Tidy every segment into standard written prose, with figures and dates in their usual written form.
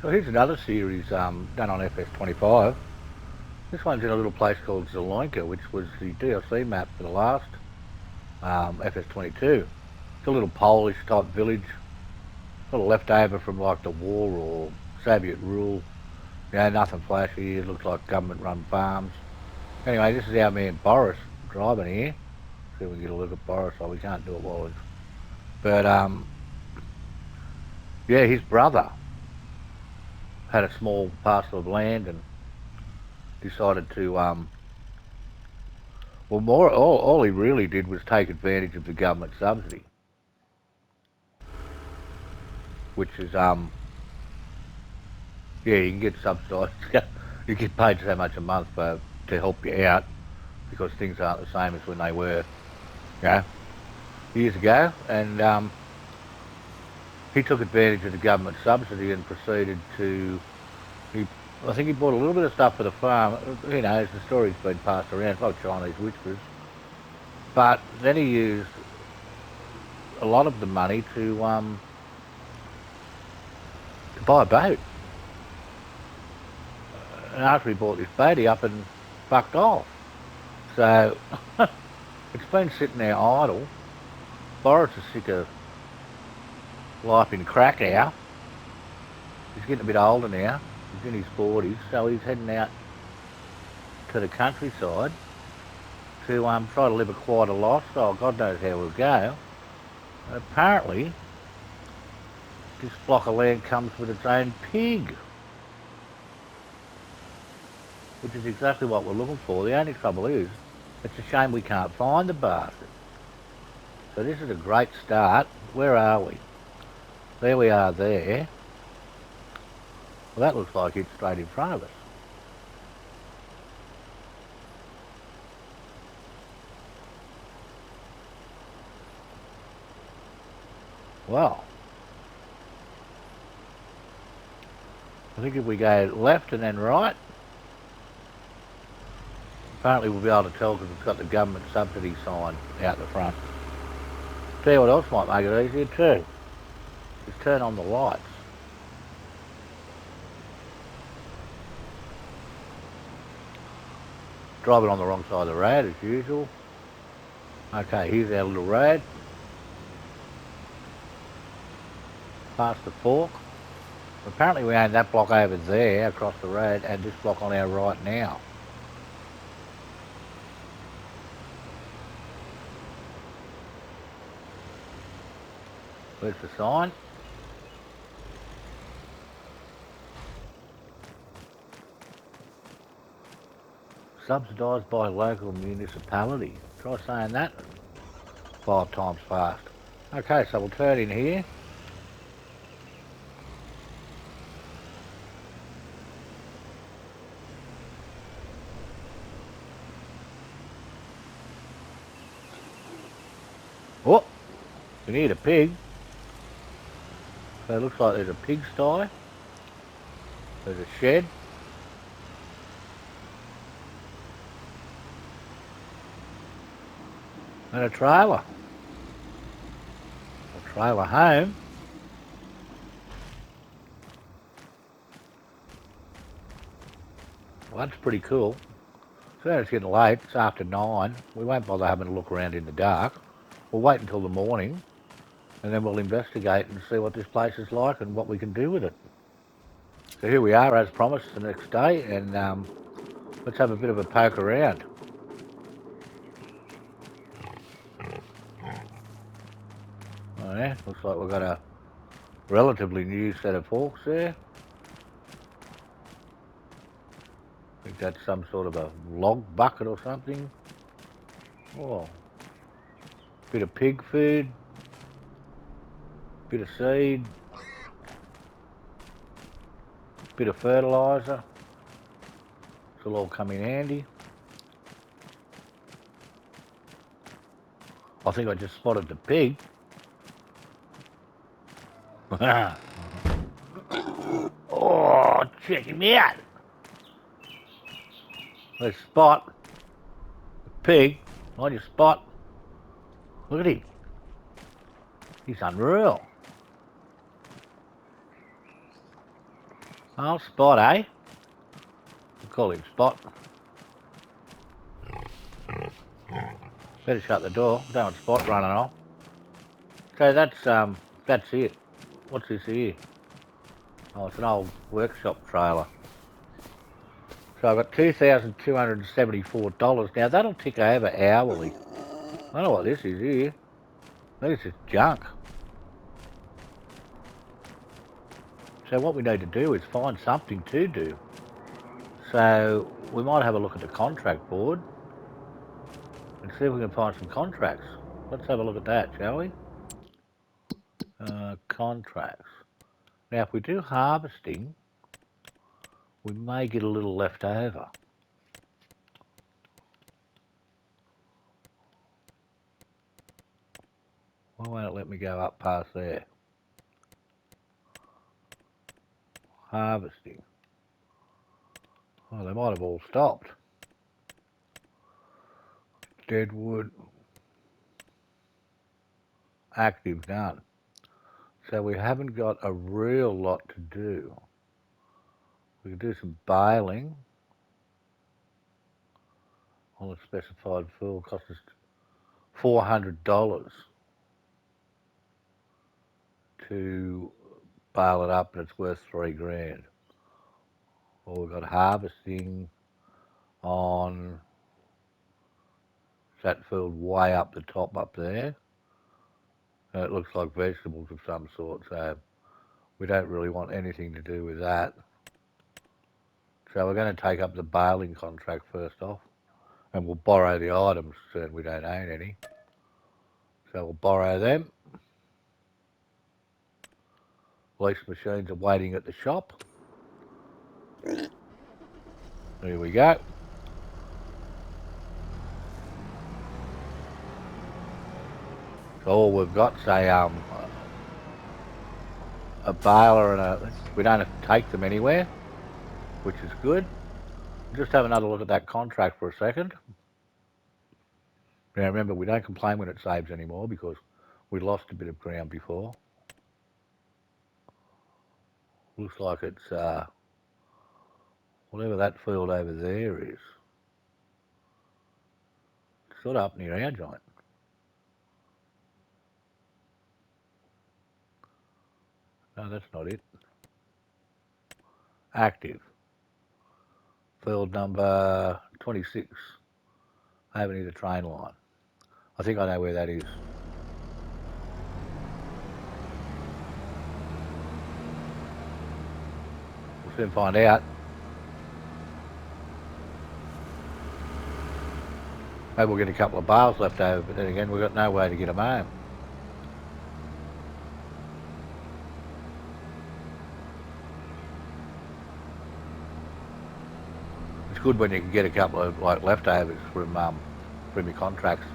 So here's another series done on FS25. This one's in a little place called Zelenka, which was the DLC map for the last FS22. It's a little Polish type village, sort of left over from like the war or Soviet rule. You know, nothing flashy. It looks like government-run farms. Anyway, this is our man BORYS driving here. See if we can get a look at BORYS. So we can't do it while it's... But yeah, his brother had a small parcel of land and decided to well, all he really did was take advantage of the government subsidy, which is yeah, you can get subsidised. You get paid so much a month to help you out because things aren't the same as when they were, you know, years ago. And he took advantage of the government subsidy and proceeded to. I think he bought a little bit of stuff for the farm. You know, as the story's been passed around, it's like Chinese whispers. But then he used a lot of the money to buy a boat. And after he bought this boat, he up and fucked off. So it's been sitting there idle. BORYS is sick of life in Krakow. He's getting a bit older now. He's in his 40s, so he's heading out to the countryside to try to live a quieter lifestyle. God knows how we'll go. And apparently, this block of land comes with its own pig, which is exactly what we're looking for. The only trouble is, it's a shame we can't find the bastard. So this is a great start. Where are we? There we are there. Well, that looks like it's straight in front of us. Well, I think if we go left and then right, apparently we'll be able to tell because it's got the government subsidy sign out the front. Tell you what else might make it easier too. Just turn on the lights. Driving on the wrong side of the road as usual. Okay, here's our little road. Past the fork. Apparently we own that block over there across the road and this block on our right now. There's the sign. Subsidised by local municipality. Try saying that 5 times fast. Okay, so we'll turn in here. Oh, we need a pig. So it looks like there's a pigsty. There's a shed. And a trailer. A trailer home. Well, that's pretty cool. So it's getting late. It's after 9. We won't bother having a look around in the dark. We'll wait until the morning and then we'll investigate and see what this place is like and what we can do with it. So here we are, as promised, the next day, and let's have a bit of a poke around. Oh yeah, looks like we've got a relatively new set of forks there. I think that's some sort of a log bucket or something. Oh, bit of pig food, bit of seed, bit of fertiliser. This will all come in handy. I think I just spotted the pig. Oh, check him out. Let's spot the pig on your spot. Look at him. He's unreal. Oh, Spot, eh? We'll call him Spot. Better shut the door. Don't want Spot running off. So that's it. What's this here? Oh, it's an old workshop trailer. So I've got $2,274. Now that'll tick over hourly. I don't know what this is here. This is junk. So what we need to do is find something to do. So we might have a look at the contract board and see if we can find some contracts. Let's have a look at that, shall we? Contracts. Now if we do harvesting, we may get a little left over. Why won't it let me go up past there? Harvesting. Oh, they might have all stopped. Deadwood. Active, none. So we haven't got a real lot to do. We can do some baling on a specified fill. Cost us $400 to bale it up, and it's worth $3,000. Or we've got harvesting on that field way up the top up there. And it looks like vegetables of some sort, so we don't really want anything to do with that. So we're going to take up the baling contract first off, and we'll borrow the items, and we don't own any. So we'll borrow them. Lease machines are waiting at the shop. There we go. So all we've got's a baler and we don't have to take them anywhere, which is good. Just have another look at that contract for a second. Now remember, we don't complain when it saves anymore because we lost a bit of ground before. Looks like it's whatever that field over there is. It's sort of up near our joint. No, that's not it. Active. Field number 26. Over near the train line. I think I know where that is. We'll soon find out. Maybe we'll get a couple of bales left over, but then again, we've got no way to get them home. It's good when you can get a couple of leftovers from your contracts.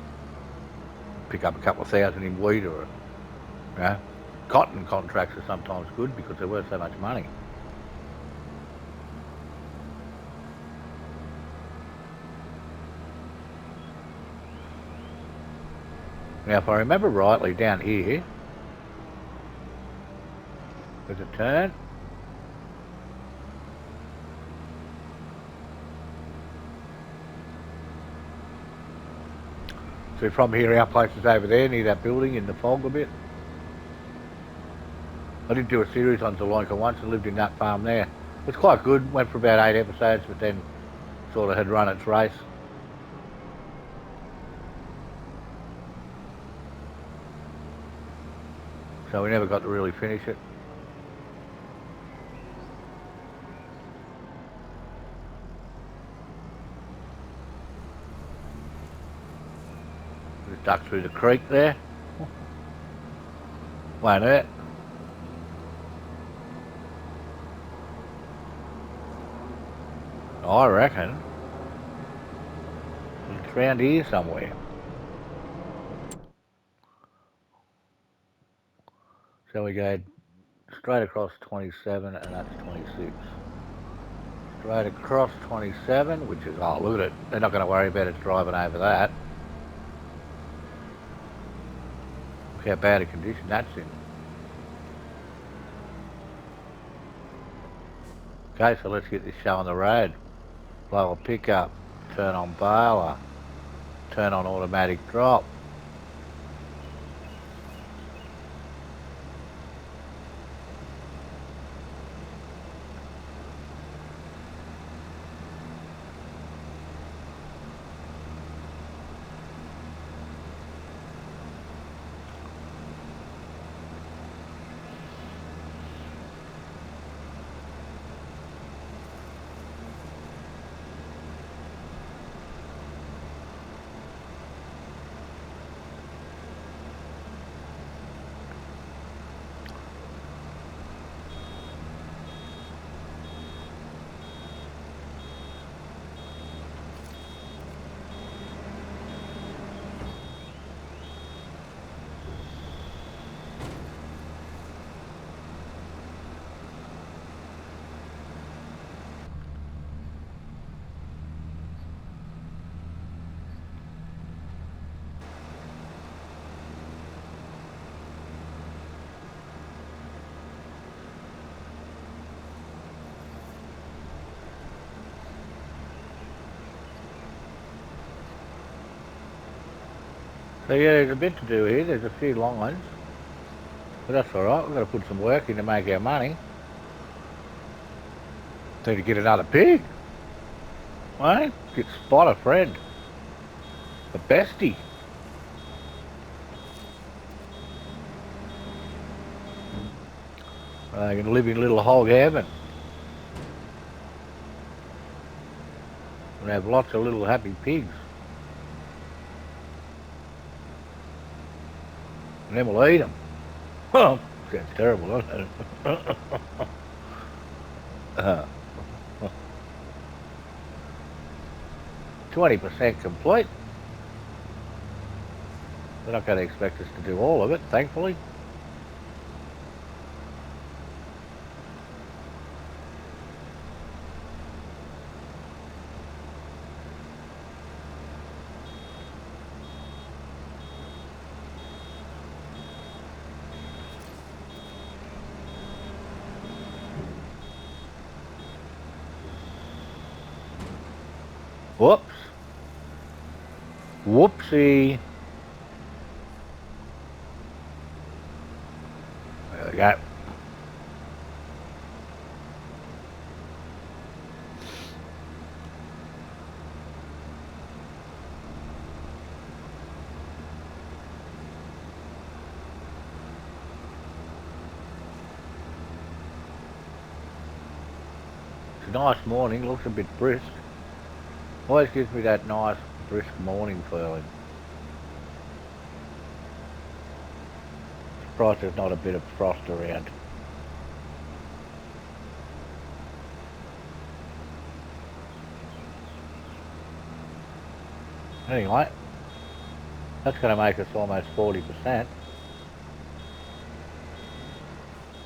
Pick up a couple of thousand in wheat or, cotton contracts are sometimes good because they're worth so much money. Now, if I remember rightly, down here, there's a turn. So from here, our place is over there, near that building in the fog a bit. I did do a series on Zelenka once and lived in that farm there. It was quite good, went for about 8 episodes, but then sort of had run its race. So we never got to really finish it. Just ducked through the creek there. Won't hurt. I reckon it's around here somewhere. So we go straight across 27 and that's 26. Straight across 27, which is, oh look at it, they're not going to worry about it driving over that. Look how bad a condition that's in. Okay, so let's get this show on the road. Blow a pickup, turn on baler, turn on automatic drop. So yeah, there's a bit to do here. There's a few lines, but that's all right. We've got to put some work in to make our money. Need to get another pig, right? Get Spot a friend, a bestie. I can live in little hog heaven and have lots of little happy pigs. And then we'll eat them. Oh, sounds terrible, doesn't it? 20% complete. They're not going to expect us to do all of it, thankfully. Whoops. Whoopsie. There we go. It's a nice morning, looks a bit brisk. Always gives me that nice brisk morning feeling. Surprised there's not a bit of frost around. Anyway, that's going to make us almost 40%. It's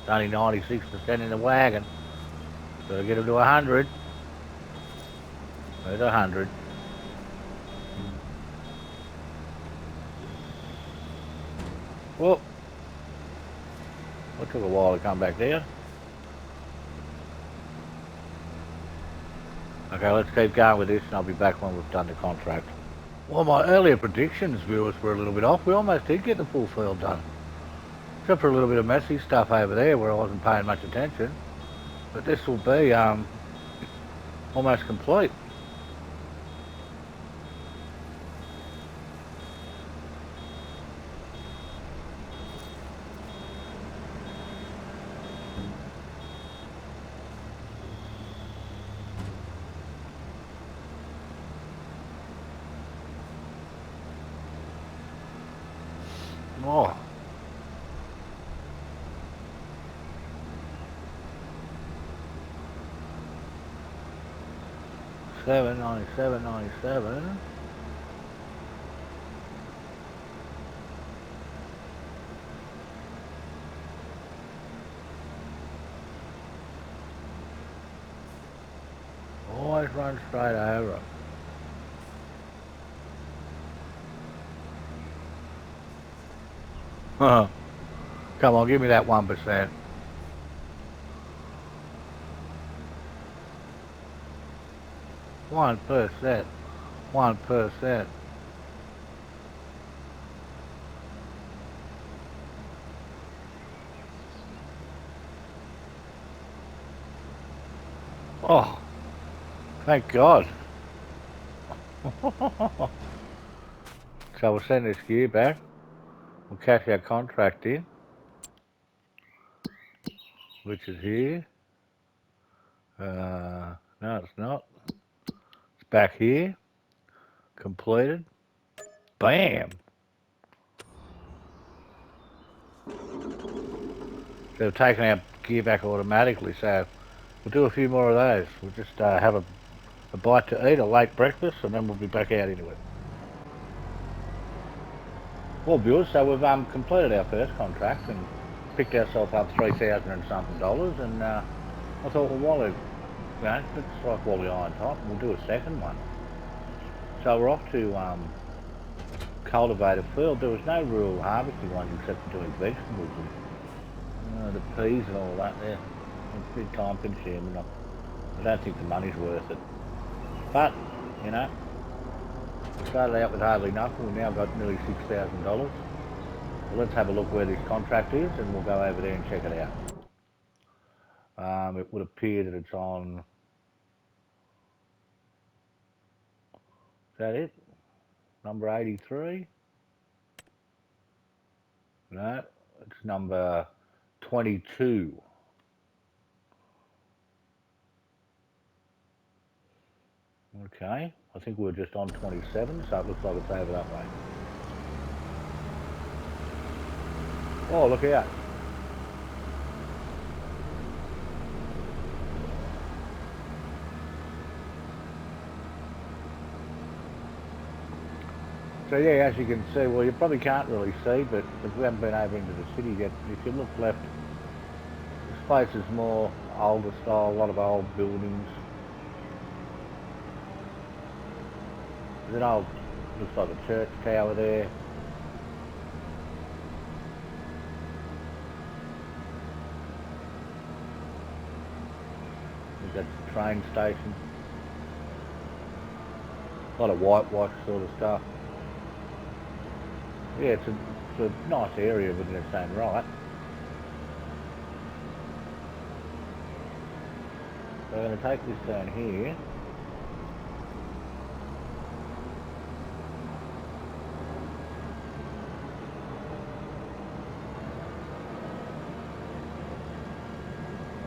only 96% in the wagon. Got to get them to 100. There's 100. Well, it took a while to come back down. Okay, let's keep going with this and I'll be back when we've done the contract. Well, my earlier predictions, viewers, were a little bit off. We almost did get the full field done. Except for a little bit of messy stuff over there where I wasn't paying much attention. But this will be almost complete. Oh. $7.97.97. Always run straight over. Come on, give me that 1%. 1%. 1%. Oh, thank God. So we'll send this gear back. We'll cash our contract in, which is here. No, it's not. It's back here. Completed. Bam. So we've taken our gear back automatically, so we'll do a few more of those. We'll just have a bite to eat, a late breakfast, and then we'll be back out into it. Well, viewers, so we've completed our first contract and picked ourselves up $3,000 and something, and I thought, well, while it's like Wally Iron Top, we'll do a second one. So we're off to cultivate a field. There was no real harvesting ones except for doing vegetables and the peas and all that there. It's a bit time consuming. I don't think the money's worth it. But, you know, we started out with hardly nothing. We've now got nearly $6,000. So let's have a look where this contract is and we'll go over there and check it out. It would appear that it's on... Is that it? Number 83? No, it's number 22. Okay, I think we're just on 27, so it looks like it's over that way. Oh, look out. So yeah, as you can see, well, you probably can't really see, but if we haven't been over into the city yet, if you look left, this place is more older style, a lot of old buildings. There's an old, looks like a church tower there. That's the train station. A lot of whitewash sort of stuff. Yeah, it's a nice area within its own right. So I'm going to take this down here.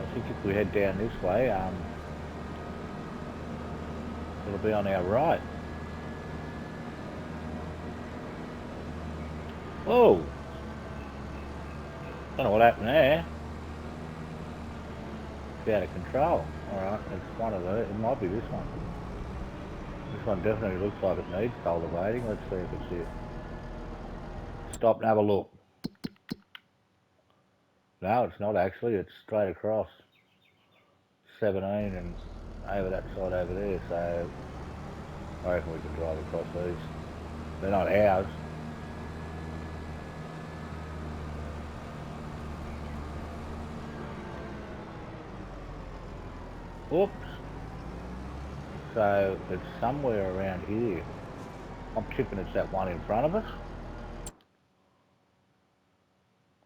I think if we head down this way, it'll be on our right. Oh! Don't know what happened there. It's out of control. Alright, it's one of those. It might be this one. This one definitely looks like it needs cultivating. Let's see if it's it. Stop and have a look. No, it's not actually. It's straight across 17 and over that side over there. So I reckon we can drive across these. They're not ours. Oops. So it's somewhere around here. I'm tipping it's that one in front of us.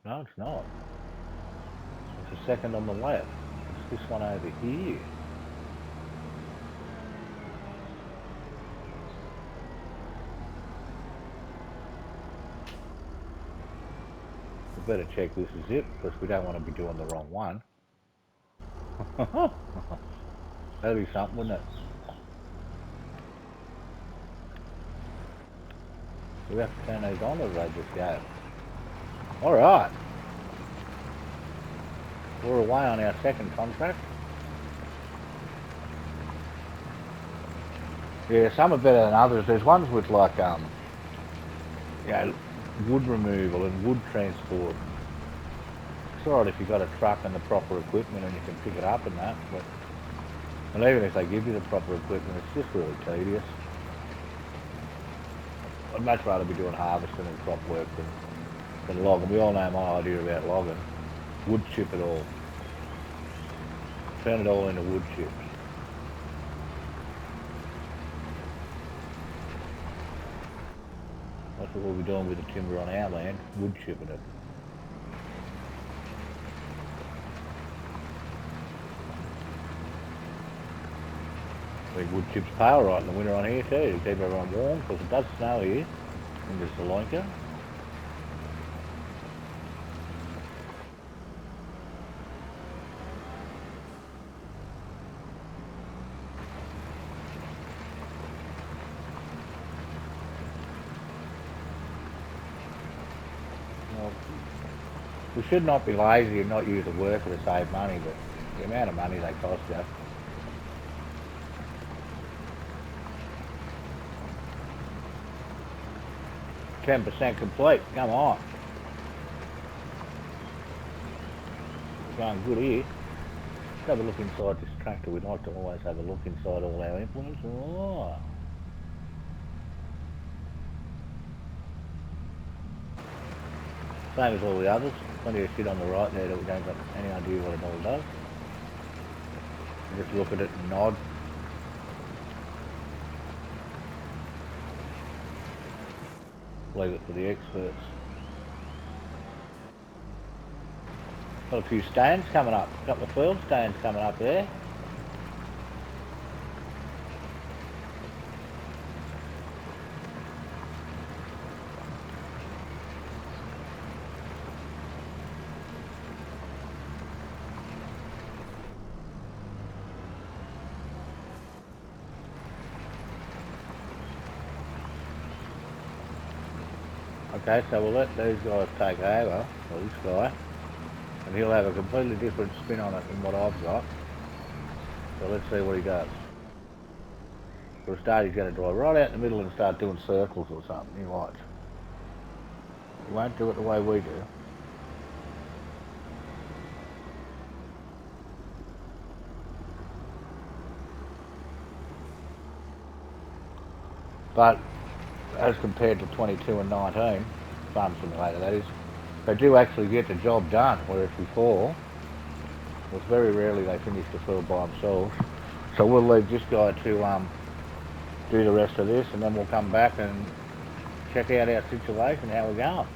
No, it's not. It's the second on the left. It's this one over here. We better check this is it, because we don't want to be doing the wrong one. That'd be something, wouldn't it? Do we have to turn these on or do they just go? Alright. We're away on our second contract. Yeah, some are better than others. There's ones with like, you know, wood removal and wood transport. It's alright if you've got a truck and the proper equipment and you can pick it up and that, but and even if they give you the proper equipment, it's just really tedious. I'd much rather be doing harvesting and crop work than logging. We all know my idea about logging. Wood chip it all. Turn it all into wood chips. That's what we'll be doing with the timber on our land, wood chipping it. We wood chips pale right in the winter on here too, to keep everyone warm, because it does snow here in the Sri Lanka. Well, we should not be lazy and not use a worker to save money, but the amount of money they cost you. %10 complete, come on. Going good here. Let's have a look inside this tractor. We'd like to always have a look inside all our implements. Oh. Same as all the others. Plenty of shit on the right there that we don't have any idea what it all does. We just look at it and nod. Leave it for the experts. Got a few stands coming up. A couple of field stands coming up there. Okay, so we'll let these guys take over, or this guy, and he'll have a completely different spin on it than what I've got. So let's see what he does. For a start, he's going to drive right out in the middle and start doing circles or something. You watch. He won't do it the way we do. But as compared to 22 and 19, Farm Simulator that is, they do actually get the job done, whereas before, it was very rarely they finished the field by themselves. So we'll leave this guy to do the rest of this, and then we'll come back and check out our situation, how we're going.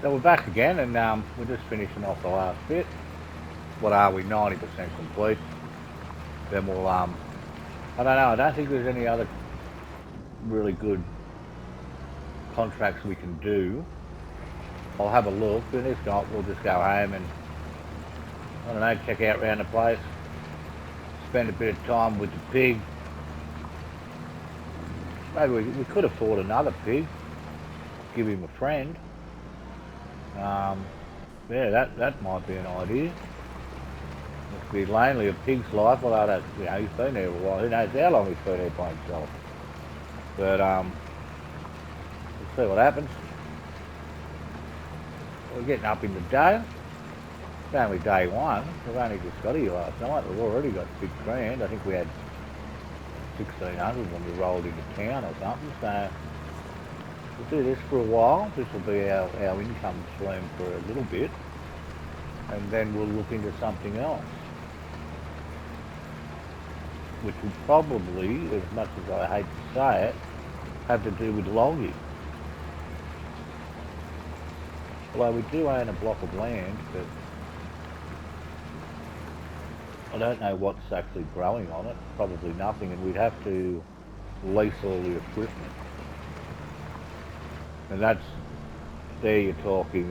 So we're back again, and we're just finishing off the last bit. What are we, 90% complete? Then we'll, I don't know, I don't think there's any other really good contracts we can do. I'll have a look, but if not, we'll just go home and, I don't know, check out around the place, spend a bit of time with the pig. Maybe we could afford another pig, give him a friend. Yeah, that might be an idea. Must be lonely a pig's life, although that, you know, he's been there a while. Who knows how long he's been there by himself. But we'll see what happens. We're getting up in the day. It's only day one. We've only just got here last night. We've already got 6 grand. I think we had 1,600 when we rolled into town or something. So we'll do this for a while. This will be our income stream for a little bit. And then we'll look into something else. Which will probably, as much as I hate to say it, have to do with logging. Although we do own a block of land, but I don't know what's actually growing on it. Probably nothing, and we'd have to lease all the equipment. And that's, there you're talking, you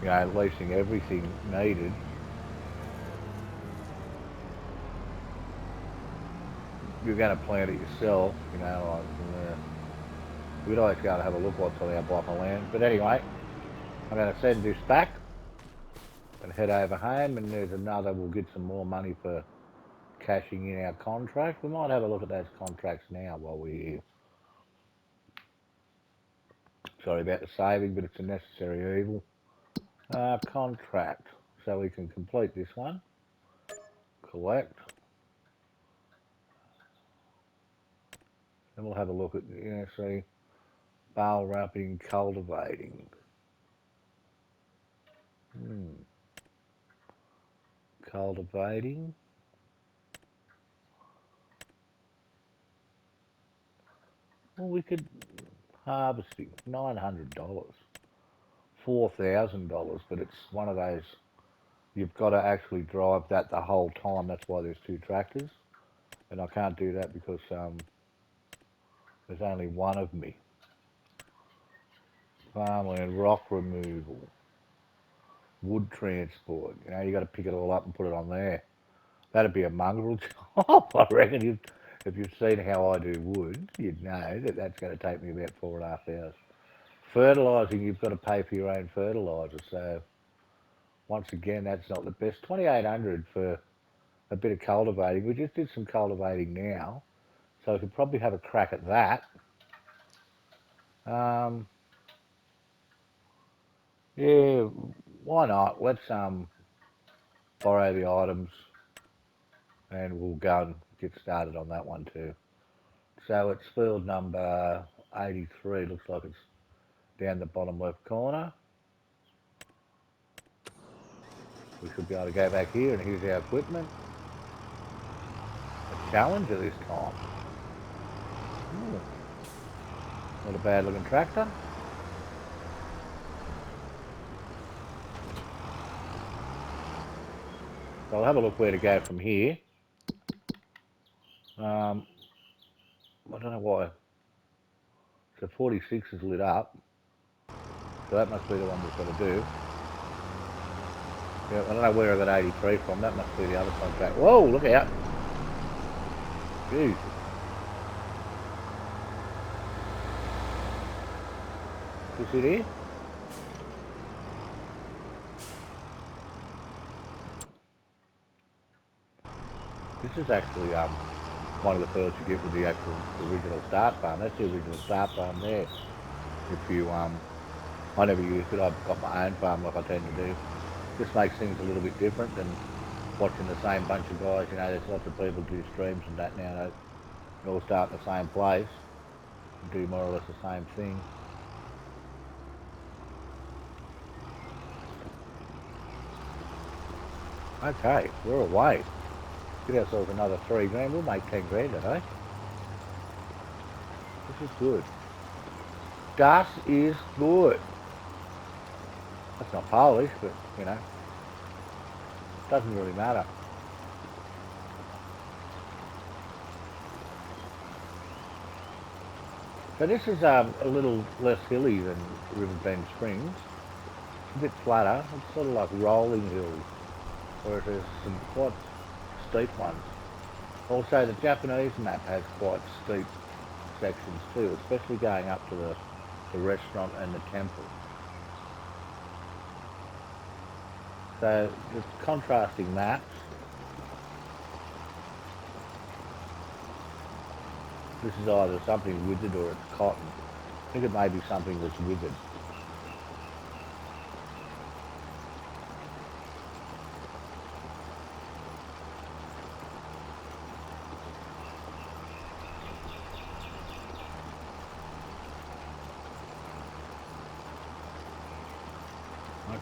know, leasing everything needed. You're going to plant it yourself, you know, like, we'd always go to have a look what's on our block of land. But anyway, I'm going to send this back and head over home, and there's another, we'll get some more money for cashing in our contract. We might have a look at those contracts now while we're here. Sorry about the saving, but it's a necessary evil. Contract. So we can complete this one. Collect. Then we'll have a look at, you know, see, bale wrapping, cultivating. Cultivating. well, we could harvesting $900, $4,000, but it's one of those you've got to actually drive that the whole time. That's why there's two tractors, and I can't do that because there's only one of me. Farmland, rock removal, wood transport. You know, you got to pick it all up and put it on there. That'd be a mongrel job, I reckon. If you've seen how I do wood, you'd know that that's going to take me about 4.5 hours. Fertilising, you've got to pay for your own fertiliser. So once again, that's not the best. 2,800 for a bit of cultivating. We just did some cultivating now, so I could probably have a crack at that. Yeah, why not? Let's borrow the items, and we'll go and get started on that one too. So it's field number 83. Looks like it's down the bottom left corner. We should be able to go back here, and here's our equipment. A Challenger this time. Ooh. Not a bad looking tractor. So I'll have a look where to go from here. I don't know why. So 46 is lit up. So that must be the one we've got to do. Yeah, I don't know where I got 83 from. That must be the other contract. Whoa, look out. Jeez. You see there? This is actually one of the fields you get with the actual original start farm. That's the original start farm there. If you I never used it. I've got my own farm like I tend to do. This makes things a little bit different than watching the same bunch of guys. You know, there's lots of people do streams and that now. They all start in the same place and do more or less the same thing. Okay, we're away. Get ourselves another 3 grand. We'll make 10 grand today. This is good. Das is good. That's not Polish, but you know, doesn't really matter. So this is a little less hilly than Riverbend Springs. It's a bit flatter. It's sort of like rolling hills, whereas there's some quite steep ones. Also, the Japanese map has quite steep sections too, especially going up to the restaurant and the temple. So just contrasting maps. This is either something withered or it's cotton. I think it may be something that's withered.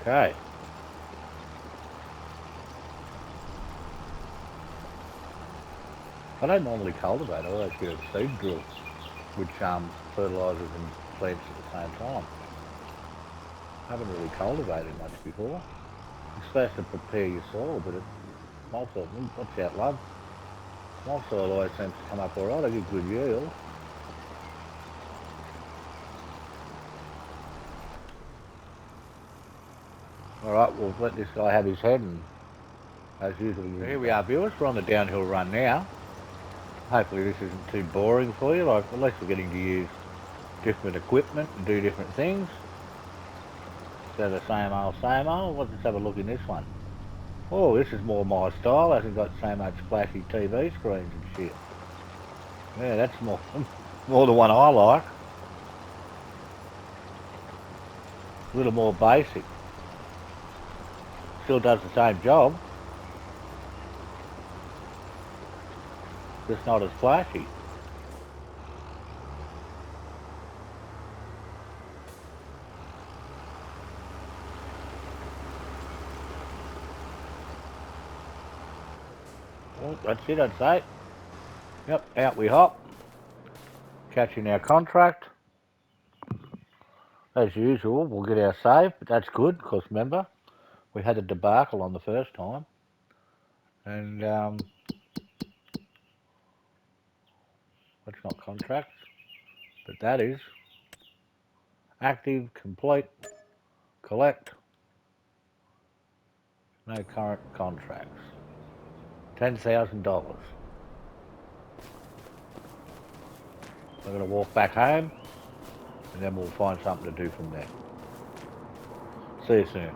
Okay. I don't normally cultivate. I always get a seed drill, which fertilises and plants at the same time. I haven't really cultivated much before. It's supposed to prepare your soil, but my soil, watch out, love. My soil always seems to come up alright. I get good yield. Alright, we'll let this guy have his head, and as usual, here we are, viewers. We're on the downhill run now. Hopefully this isn't too boring for you. Like, at least we're getting to use different equipment and do different things. So the same old. Let's just have a look in this one. Oh, this is more my style. Hasn't got so much flashy TV screens and shit. Yeah, that's more the one I like. A little more basic. Still does the same job. Just not as flashy. Well, that's it, I'd say. Yep, out we hop. Catching our contract. As usual, we'll get our save, but that's good because remember, we had a debacle on the first time. And that's not contracts, but that is active, complete, collect, no current contracts. $10,000. We're going to walk back home and then we'll find something to do from there. See you soon.